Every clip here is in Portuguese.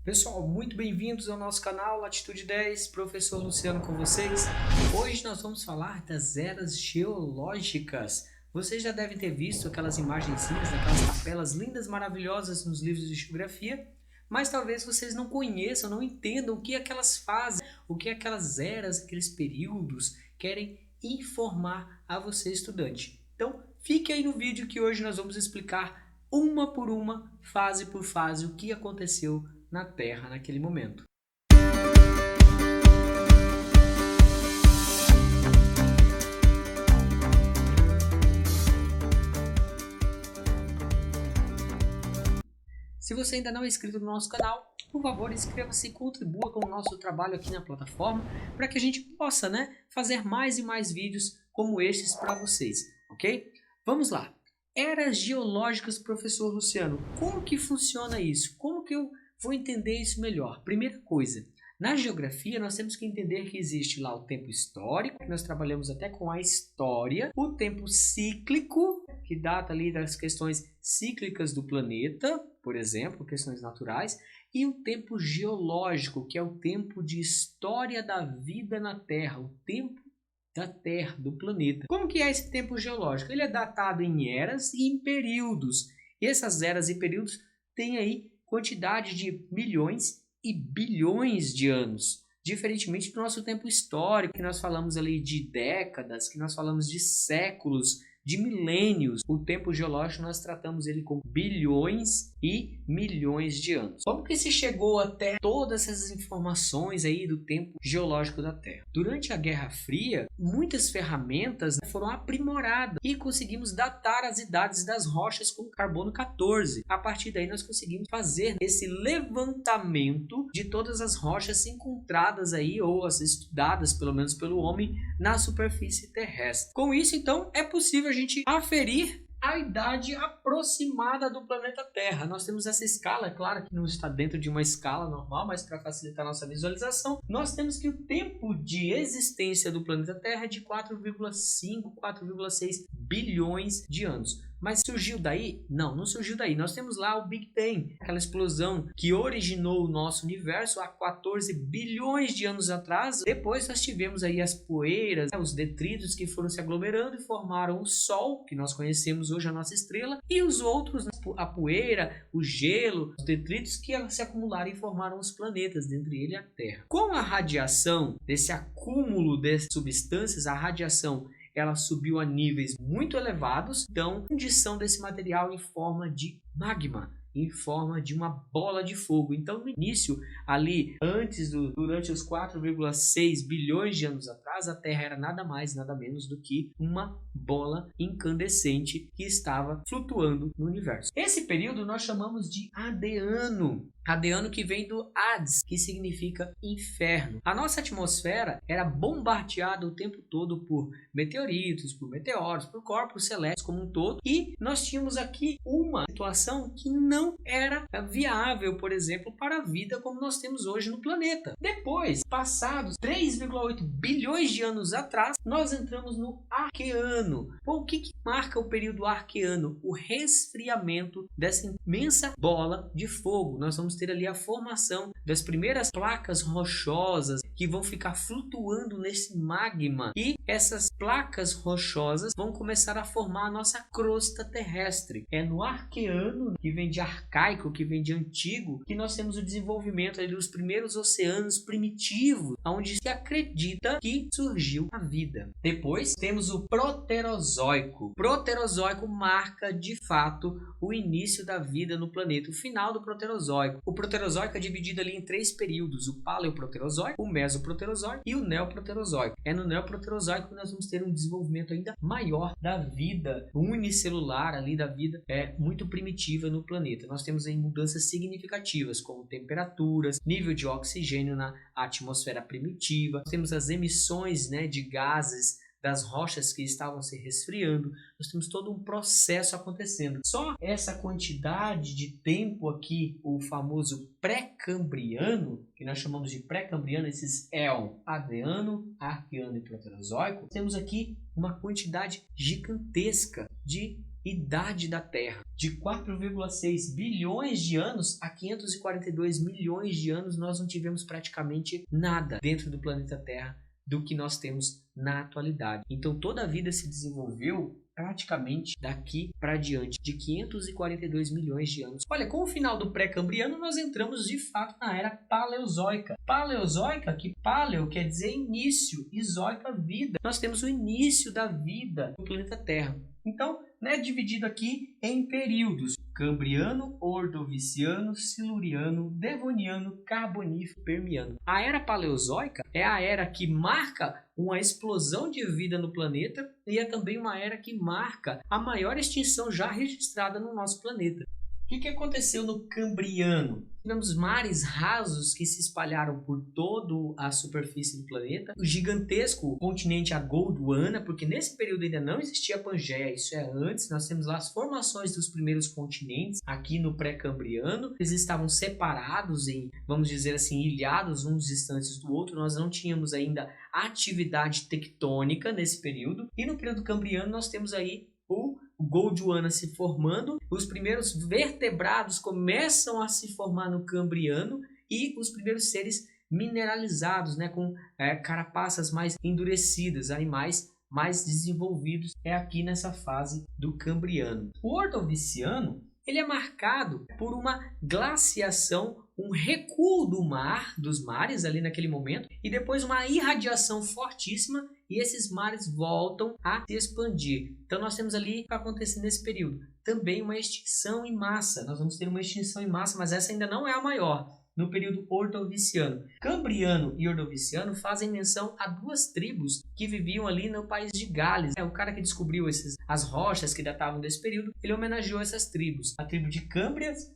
Pessoal, muito bem-vindos ao nosso canal Latitude 10, professor Luciano com vocês. Hoje nós vamos falar das eras geológicas. Vocês já devem ter visto aquelas imagenzinhas daquelas tabelas lindas, maravilhosas nos livros de geografia, mas talvez vocês não conheçam, não entendam o que aquelas fases, o que aquelas eras, aqueles períodos querem informar a você, estudante. Então, fique aí no vídeo que hoje nós vamos explicar uma por uma, fase por fase, o que aconteceu na Terra naquele momento. Se você ainda não é inscrito no nosso canal, por favor, inscreva-se e contribua com o nosso trabalho aqui na plataforma para que a gente possa, fazer mais e mais vídeos como estes para vocês, ok? Vamos lá. Eras geológicas, professor Luciano. Como que funciona isso? Como que eu vou entender isso melhor? Primeira coisa, na geografia nós temos que entender que existe lá o tempo histórico, que nós trabalhamos até com a história, o tempo cíclico, que data ali das questões cíclicas do planeta, por exemplo, questões naturais, e o tempo geológico, que é o tempo de história da vida na Terra, o tempo da Terra, do planeta. Como que é esse tempo geológico? Ele é datado em eras e em períodos. E essas eras e períodos têm aí quantidade de milhões e bilhões de anos. Diferentemente do nosso tempo histórico, que nós falamos ali de décadas, que nós falamos de séculos, de milênios. O tempo geológico nós tratamos ele com bilhões e milhões de anos. Como que se chegou até todas essas informações aí do tempo geológico da Terra? Durante a Guerra Fria, muitas ferramentas foram aprimoradas e conseguimos datar as idades das rochas com carbono 14. A partir daí nós conseguimos fazer esse levantamento de todas as rochas encontradas aí, ou as estudadas pelo menos pelo homem, na superfície terrestre. Com isso, então, é possível a gente aferir a idade aproximada do planeta Terra. Nós temos essa escala, é claro que não está dentro de uma escala normal, mas para facilitar a nossa visualização, nós temos que o tempo de existência do planeta Terra é de 4,5, 4,6 bilhões de anos. Mas surgiu daí? Não, não surgiu daí. Nós temos lá o Big Bang, aquela explosão que originou o nosso universo há 14 bilhões de anos atrás. Depois nós tivemos aí as poeiras, os detritos que foram se aglomerando e formaram o Sol, que nós conhecemos hoje, a nossa estrela, e os outros, a poeira, o gelo, os detritos que se acumularam e formaram os planetas, dentre eles a Terra. Com a radiação, desse acúmulo de substâncias, a radiação ela subiu a níveis muito elevados, então a condição desse material em forma de magma, em forma de uma bola de fogo. Então no início, ali, durante os 4,6 bilhões de anos atrás, a Terra era nada mais, nada menos do que uma bola incandescente que estava flutuando no universo. Esse período nós chamamos de Adeano. Adeano que vem do Hades, que significa inferno. A nossa atmosfera era bombardeada o tempo todo por meteoritos, por meteoros, por corpos celestes como um todo. E nós tínhamos aqui uma situação que não era viável, por exemplo, para a vida como nós temos hoje no planeta. Depois, passados 3,8 bilhões de anos atrás, nós entramos no Arqueano. Bom, o que marca o período Arqueano? O resfriamento dessa imensa bola de fogo. Nós vamos ter ali a formação das primeiras placas rochosas que vão ficar flutuando nesse magma, e essas placas rochosas vão começar a formar a nossa crosta terrestre. É no Arqueano, que vem de arcaico, que vem de antigo, que nós temos o desenvolvimento ali dos primeiros oceanos primitivos, onde se acredita que surgiu a vida. Depois temos o Proterozoico. Proterozoico marca de fato o início da vida no planeta, o final do Proterozoico. O Proterozoico é dividido ali em 3 períodos: o Paleoproterozoico, o Mesoproterozoico e o Neoproterozoico. É no Neoproterozoico que nós vamos ter um desenvolvimento ainda maior da vida unicelular ali, da vida muito primitiva no planeta. Nós temos aí mudanças significativas, como temperaturas, nível de oxigênio na atmosfera primitiva. Nós temos as emissões de gases das rochas que estavam se resfriando. Nós temos todo um processo acontecendo. Só essa quantidade de tempo aqui, o famoso pré-cambriano, que nós chamamos de pré-cambriano, esses éon, Adeano, Arqueano e Proterozoico, temos aqui uma quantidade gigantesca de idade da Terra. De 4,6 bilhões de anos a 542 milhões de anos, nós não tivemos praticamente nada dentro do planeta Terra do que nós temos na atualidade. Então toda a vida se desenvolveu praticamente daqui para diante, de 542 milhões de anos. Olha, com o final do pré-cambriano, nós entramos de fato na era paleozoica. Paleozoica, que paleo quer dizer início, e zoica, vida. Nós temos o início da vida no planeta Terra. Então, dividido aqui em períodos: Cambriano, Ordoviciano, Siluriano, Devoniano, Carbonífero, Permiano. A era paleozoica é a era que marca uma explosão de vida no planeta e é também uma era que marca a maior extinção já registrada no nosso planeta. O que aconteceu no Cambriano? Tivemos mares rasos que se espalharam por toda a superfície do planeta. O gigantesco continente a Gondwana, porque nesse período ainda não existia a Pangeia, isso é antes. Nós temos lá as formações dos primeiros continentes aqui no pré-cambriano. Eles estavam separados em, vamos dizer assim, ilhados uns distantes do outro. Nós não tínhamos ainda atividade tectônica nesse período. E no período cambriano nós temos aí o Gondwana se formando, os primeiros vertebrados começam a se formar no Cambriano e os primeiros seres mineralizados, com carapaças mais endurecidas, animais mais desenvolvidos, é aqui nessa fase do Cambriano. O Ordoviciano, ele é marcado por uma glaciação, um recuo do mar, dos mares ali naquele momento, e depois uma irradiação fortíssima, e esses mares voltam a se expandir. Então nós temos ali o que acontece nesse período. Também uma extinção em massa. Nós vamos ter uma extinção em massa, mas essa ainda não é a maior. No período Ordoviciano. Cambriano e Ordoviciano fazem menção a duas tribos que viviam ali no país de Gales. O cara que descobriu as rochas que datavam desse período, ele homenageou essas tribos. A tribo de Cambris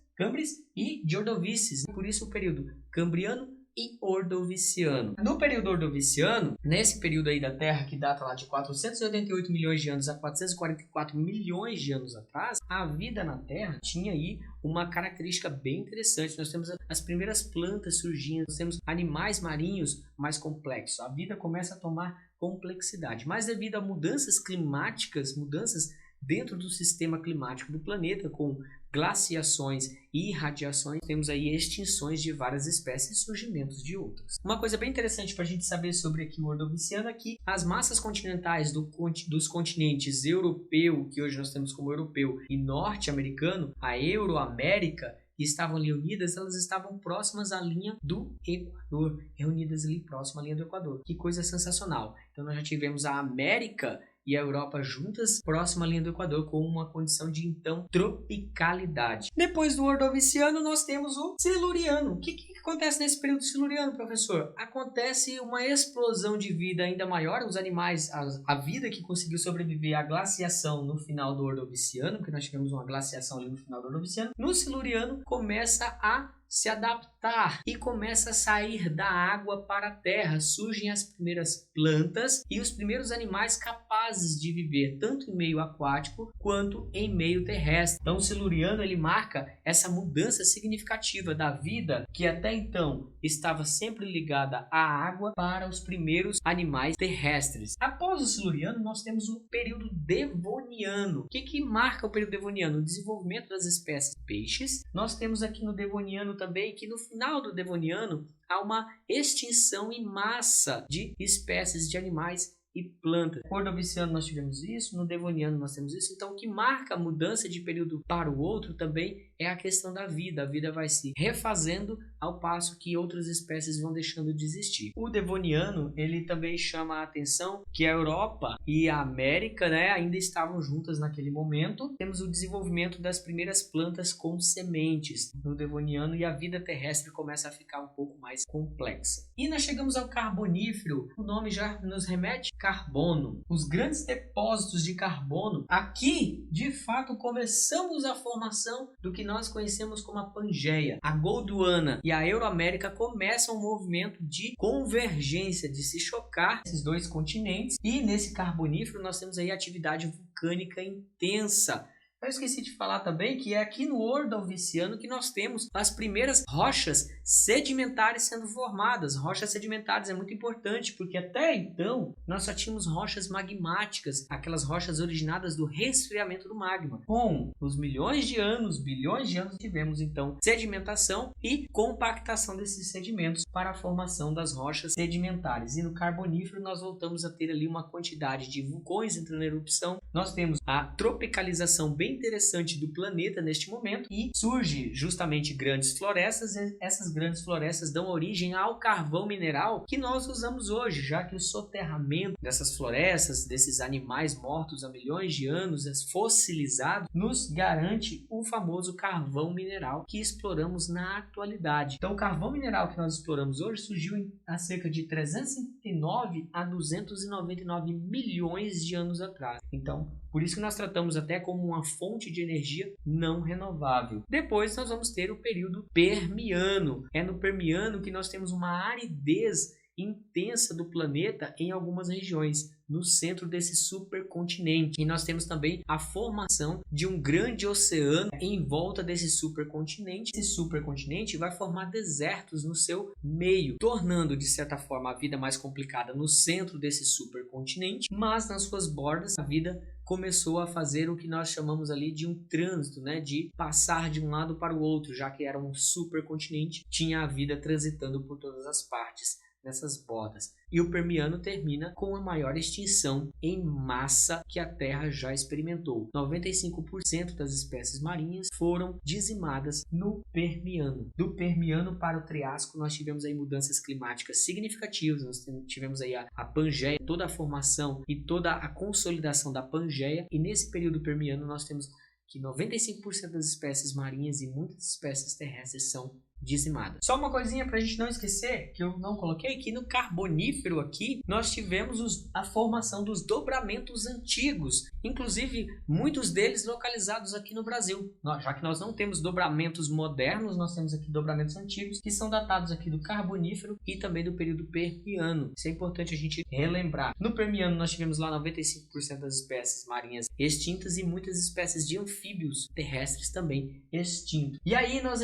e de Ordovíces. Por isso o período Cambriano e Ordoviciano. No período Ordoviciano, nesse período aí da Terra que data lá de 488 milhões de anos a 444 milhões de anos atrás, a vida na Terra tinha aí uma característica bem interessante. Nós temos as primeiras plantas surgindo, nós temos animais marinhos mais complexos. A vida começa a tomar complexidade. Mas devido a mudanças climáticas, mudanças dentro do sistema climático do planeta, com glaciações e radiações, temos aí extinções de várias espécies e surgimentos de outras. Uma coisa bem interessante para a gente saber sobre aqui o Ordoviciano é que as massas continentais dos continentes europeu, que hoje nós temos como europeu, e norte-americano, a Euroamérica, que estavam ali unidas, elas estavam próximas à linha do Equador, reunidas ali próximo à linha do Equador. Que coisa sensacional! Então nós já tivemos a América e a Europa juntas, próxima à linha do Equador, com uma condição de, então, tropicalidade. Depois do Ordoviciano, nós temos o Siluriano. O que acontece nesse período siluriano, professor? Acontece uma explosão de vida ainda maior. Os animais, a vida que conseguiu sobreviver à glaciação no final do Ordoviciano, porque nós tivemos uma glaciação ali no final do Ordoviciano, no Siluriano começa a se adaptar e começa a sair da água para a terra. Surgem as primeiras plantas e os primeiros animais capazes de viver tanto em meio aquático quanto em meio terrestre. Então o Siluriano ele marca essa mudança significativa da vida que até então estava sempre ligada à água para os primeiros animais terrestres. Após o Siluriano nós temos o período Devoniano. O que marca o período Devoniano? O desenvolvimento das espécies peixes. Nós temos aqui no Devoniano também que no final do Devoniano há uma extinção em massa de espécies de animais e plantas. No Ordoviciano nós tivemos isso, no Devoniano nós temos isso. Então o que marca a mudança de período para o outro também é a questão da vida. A vida vai se refazendo ao passo que outras espécies vão deixando de existir. O Devoniano ele também chama a atenção que a Europa e a América ainda estavam juntas naquele momento. Temos o desenvolvimento das primeiras plantas com sementes no Devoniano e a vida terrestre começa a ficar um pouco mais complexa. E nós chegamos ao Carbonífero. O nome já nos remete carbono. Os grandes depósitos de carbono. Aqui, de fato, começamos a formação do que nós conhecemos como a Pangeia. A Gondwana e a Euroamérica começam um movimento de convergência, de se chocar esses dois continentes. E nesse Carbonífero nós temos aí atividade vulcânica intensa. Eu esqueci de falar também que é aqui no Ordoviciano que nós temos as primeiras rochas sedimentares sendo formadas. Rochas sedimentares é muito importante porque até então nós só tínhamos rochas magmáticas, aquelas rochas originadas do resfriamento do magma. Com os milhões de anos, bilhões de anos, tivemos então sedimentação e compactação desses sedimentos para a formação das rochas sedimentares. E no Carbonífero nós voltamos a ter ali uma quantidade de vulcões entrando em erupção. Nós temos a tropicalização bem interessante do planeta neste momento e surge justamente grandes florestas. E essas grandes florestas dão origem ao carvão mineral que nós usamos hoje, já que o soterramento dessas florestas, desses animais mortos há milhões de anos, fossilizados, nos garante o famoso carvão mineral que exploramos na atualidade. Então, o carvão mineral que nós exploramos hoje surgiu há cerca de 359 a 299 milhões de anos atrás. Então, por isso que nós tratamos até como uma fonte de energia não renovável. Depois nós vamos ter o período Permiano. É no Permiano que nós temos uma aridez intensa do planeta em algumas regiões, no centro desse supercontinente. E nós temos também a formação de um grande oceano em volta desse supercontinente. Esse supercontinente vai formar desertos no seu meio, tornando de certa forma a vida mais complicada no centro desse supercontinente, mas nas suas bordas a vida começou a fazer o que nós chamamos ali de um trânsito, né? De passar de um lado para o outro, já que era um supercontinente, tinha a vida transitando por todas as partes nessas bordas. E o Permiano termina com a maior extinção em massa que a Terra já experimentou. 95% das espécies marinhas foram dizimadas no Permiano. Do Permiano para o Triássico nós tivemos aí mudanças climáticas significativas. Nós tivemos aí a Pangeia, toda a formação e toda a consolidação da Pangeia. E nesse período Permiano nós temos que 95% das espécies marinhas e muitas espécies terrestres são dizimadas. Só uma coisinha para a gente não esquecer, que eu não coloquei, que no Carbonífero aqui nós tivemos a formação dos dobramentos antigos, inclusive muitos deles localizados aqui no Brasil. Já que nós não temos dobramentos modernos, nós temos aqui dobramentos antigos que são datados aqui do Carbonífero e também do período Permiano. Isso é importante a gente relembrar. No Permiano nós tivemos lá 95% das espécies marinhas extintas e muitas espécies de anfíbios terrestres também extintos. E aí nós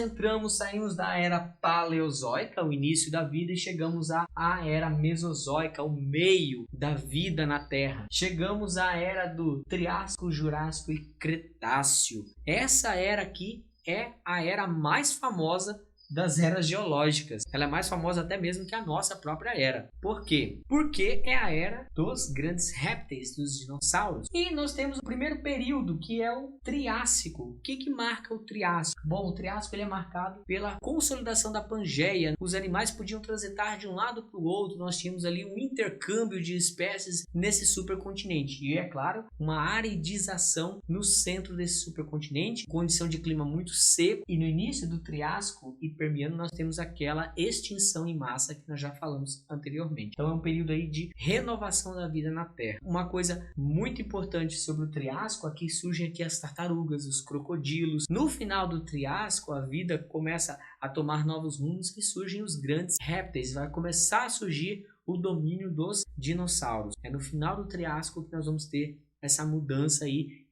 saímos da era paleozoica, o início da vida, e chegamos à era mesozoica, o meio da vida na Terra. Chegamos à era do Triássico, Jurássico e Cretáceo. Essa era aqui é a era mais famosa das eras geológicas. Ela é mais famosa até mesmo que a nossa própria era. Por quê? Porque é a era dos grandes répteis, dos dinossauros. E nós temos o primeiro período, que é o Triássico. O que marca o Triássico? Bom, o Triássico ele é marcado pela consolidação da Pangeia. Os animais podiam transitar de um lado para o outro. Nós tínhamos ali um intercâmbio de espécies nesse supercontinente. E, é claro, uma aridização no centro desse supercontinente, condição de clima muito seco. E no início do Triássico e Permiano nós temos aquela extinção em massa que nós já falamos anteriormente. Então é um período aí de renovação da vida na Terra. Uma coisa muito importante sobre o Triássico, aqui surgem aqui as tartarugas, os crocodilos. No final do Triássico a vida começa a tomar novos rumos, que surgem os grandes répteis. Vai começar a surgir o domínio dos dinossauros. É no final do Triássico que nós vamos ter essa mudança aí,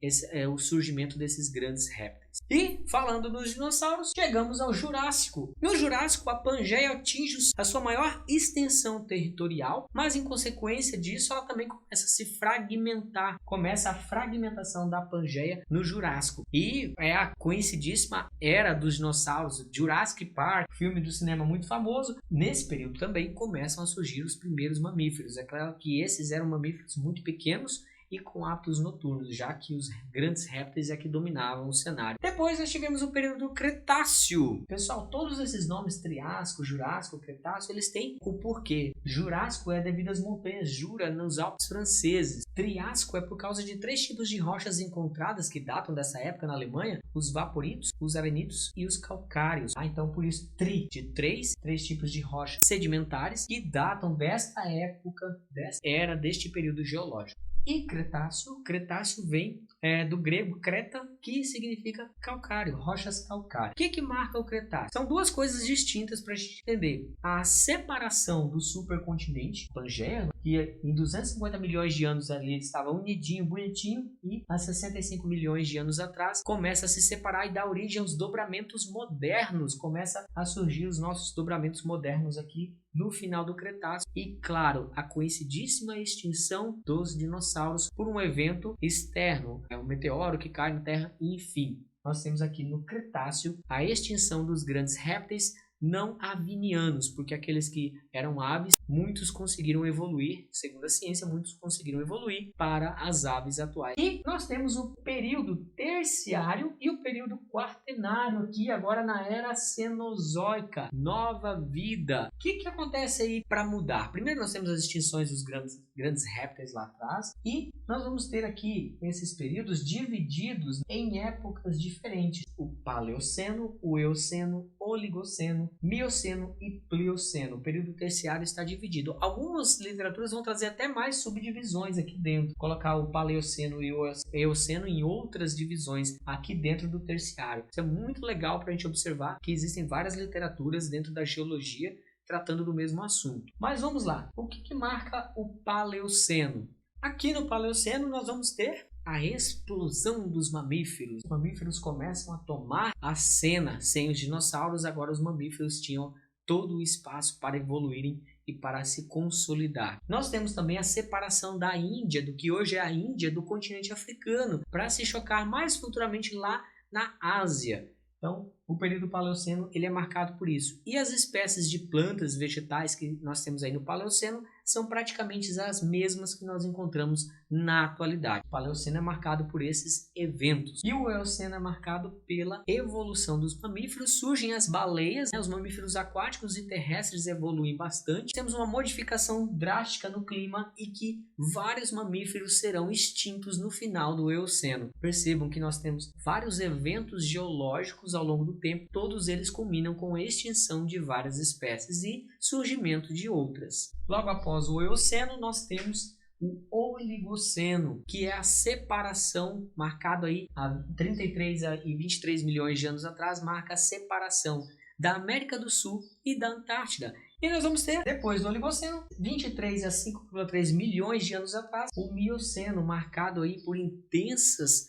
o surgimento desses grandes répteis. E, falando dos dinossauros, chegamos ao Jurássico. No Jurássico, a Pangeia atinge a sua maior extensão territorial, mas em consequência disso, ela também começa a se fragmentar. Começa a fragmentação da Pangeia no Jurássico. E é a conhecidíssima era dos dinossauros, Jurassic Park, filme do cinema muito famoso. Nesse período também começam a surgir os primeiros mamíferos. É claro que esses eram mamíferos muito pequenos e com hábitos noturnos, já que os grandes répteis é que dominavam o cenário. Depois nós tivemos o período do Cretáceo. Pessoal, todos esses nomes, Triássico, Jurássico, Cretáceo, eles têm o porquê. Jurássico é devido às montanhas Jura nos Alpes franceses. Triássico é por causa de 3 tipos de rochas encontradas que datam dessa época na Alemanha: os vaporitos, os arenitos e os calcários. Então por isso de três tipos de rochas sedimentares que datam desta época, desta era, deste período geológico. E Cretáceo, Cretáceo vem do grego creta, que significa calcário, rochas calcárias. O que marca o Cretáceo? São duas coisas distintas para a gente entender. A separação do supercontinente Pangeia, que em 250 milhões de anos ali ele estava unidinho, bonitinho, e há 65 milhões de anos atrás começa a se separar e dá origem aos dobramentos modernos. Começa a surgir os nossos dobramentos modernos aqui no final do Cretáceo e, claro, a conhecidíssima extinção dos dinossauros por um evento externo, um meteoro que cai na Terra, enfim. Nós temos aqui no Cretáceo a extinção dos grandes répteis não avinianos, porque aqueles que eram aves, muitos conseguiram evoluir, segundo a ciência, muitos conseguiram evoluir para as aves atuais. E nós temos o período terciário e o período quaternário aqui agora na era Cenozoica, nova vida. O que acontece aí para mudar? Primeiro nós temos as extinções dos grandes répteis lá atrás e nós vamos ter aqui esses períodos divididos em épocas diferentes. O Paleoceno, o Eoceno, Oligoceno, Mioceno e Plioceno. O período terciário está dividido. Algumas literaturas vão trazer até mais subdivisões aqui dentro. Colocar o Paleoceno e o Eoceno em outras divisões aqui dentro do terciário. Isso é muito legal para a gente observar que existem várias literaturas dentro da geologia tratando do mesmo assunto. Mas vamos lá. O que marca o Paleoceno? Aqui no Paleoceno nós vamos ter a explosão dos mamíferos. Os mamíferos começam a tomar a cena. Sem os dinossauros, agora os mamíferos tinham todo o espaço para evoluírem e para se consolidar. Nós temos também a separação da Índia, do que hoje é a Índia, do continente africano, para se chocar mais futuramente lá na Ásia. Então, o período Paleoceno ele é marcado por isso. E as espécies de plantas, vegetais que nós temos aí no Paleoceno são praticamente as mesmas que nós encontramos na atualidade. O Paleoceno é marcado por esses eventos. E o Eoceno é marcado pela evolução dos mamíferos. Surgem as baleias, os mamíferos aquáticos e terrestres evoluem bastante. Temos uma modificação drástica no clima e que vários mamíferos serão extintos no final do Eoceno. Percebam que nós temos vários eventos geológicos ao longo do tempo, todos eles culminam com a extinção de várias espécies e surgimento de outras. Logo após o Eoceno, nós temos o Oligoceno, que é a separação, marcado aí há 33 e 23 milhões de anos atrás, marca a separação da América do Sul e da Antártida. E nós vamos ter, depois do Oligoceno, 23 a 5,3 milhões de anos atrás, o Mioceno, marcado aí por intensas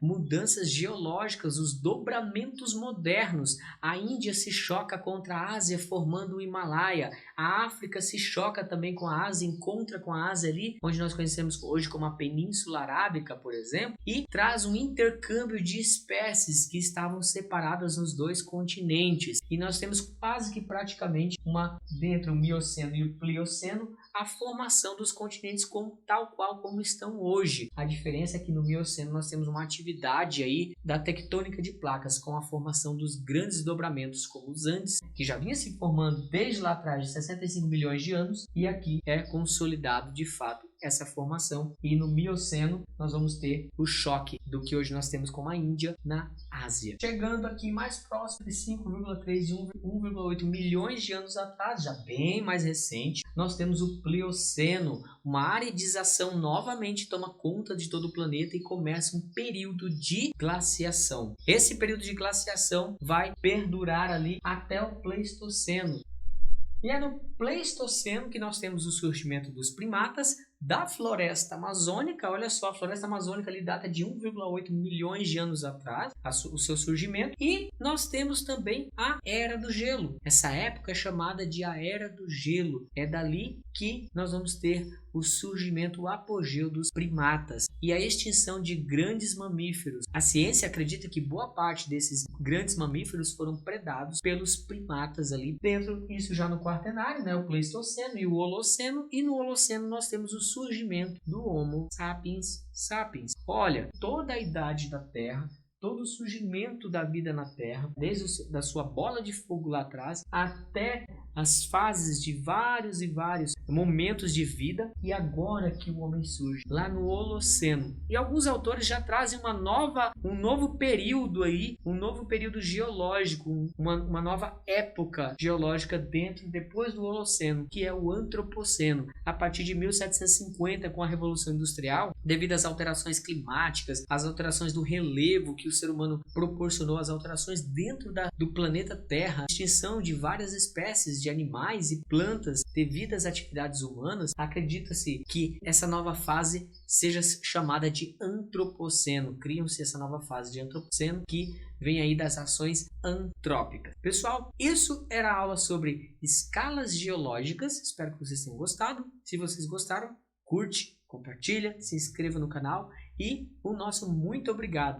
mudanças geológicas, os dobramentos modernos. A Índia se choca contra a Ásia formando o Himalaia. A África se choca também com a Ásia, encontra com a Ásia ali, onde nós conhecemos hoje como a Península Arábica, por exemplo, e traz um intercâmbio de espécies que estavam separadas nos dois continentes. E nós temos quase que praticamente dentro do Mioceno e o Plioceno, a formação dos continentes tal qual como estão hoje. A diferença é que no Mioceno nós temos uma atividade aí da tectônica de placas com a formação dos grandes dobramentos como os Andes, que já vinha se formando desde lá atrás de 65 milhões de anos e aqui é consolidado de fato essa formação. E no Mioceno nós vamos ter o choque do que hoje nós temos como a Índia na Ásia. Chegando aqui mais próximo de 5,3 e 1,8 milhões de anos atrás, já bem mais recente, nós temos o Plioceno. Uma aridização novamente toma conta de todo o planeta e começa um período de glaciação. Esse período de glaciação vai perdurar ali até o Pleistoceno. E é no Pleistoceno que nós temos o surgimento dos primatas, da floresta amazônica. Olha só, a floresta amazônica ali data de 1,8 milhões de anos atrás, o seu surgimento. E nós temos também a Era do Gelo. Essa época é chamada de a Era do Gelo. É dali que nós vamos ter o surgimento, o apogeu dos primatas e a extinção de grandes mamíferos. A ciência acredita que boa parte desses grandes mamíferos foram predados pelos primatas ali dentro, isso já no Quaternário, né? O Pleistoceno e o Holoceno. E no Holoceno nós temos o surgimento do Homo sapiens sapiens. Olha, toda a idade da Terra, todo o surgimento da vida na Terra, desde da sua bola de fogo lá atrás até as fases de vários e vários momentos de vida e agora que o homem surge, lá no Holoceno. E alguns autores já trazem um novo período aí, um novo período geológico, uma nova época geológica depois do Holoceno, que é o Antropoceno. A partir de 1750, com a Revolução Industrial, devido às alterações climáticas, às alterações do relevo que o ser humano proporcionou, as alterações dentro do planeta Terra, a extinção de várias espécies de animais e plantas devido às atividades humanas, acredita-se que essa nova fase seja chamada de Antropoceno. Criam-se essa nova fase de Antropoceno que vem aí das ações antrópicas. Pessoal, isso era a aula sobre escalas geológicas. Espero que vocês tenham gostado. Se vocês gostaram, curte, compartilha, se inscreva no canal e o nosso muito obrigado.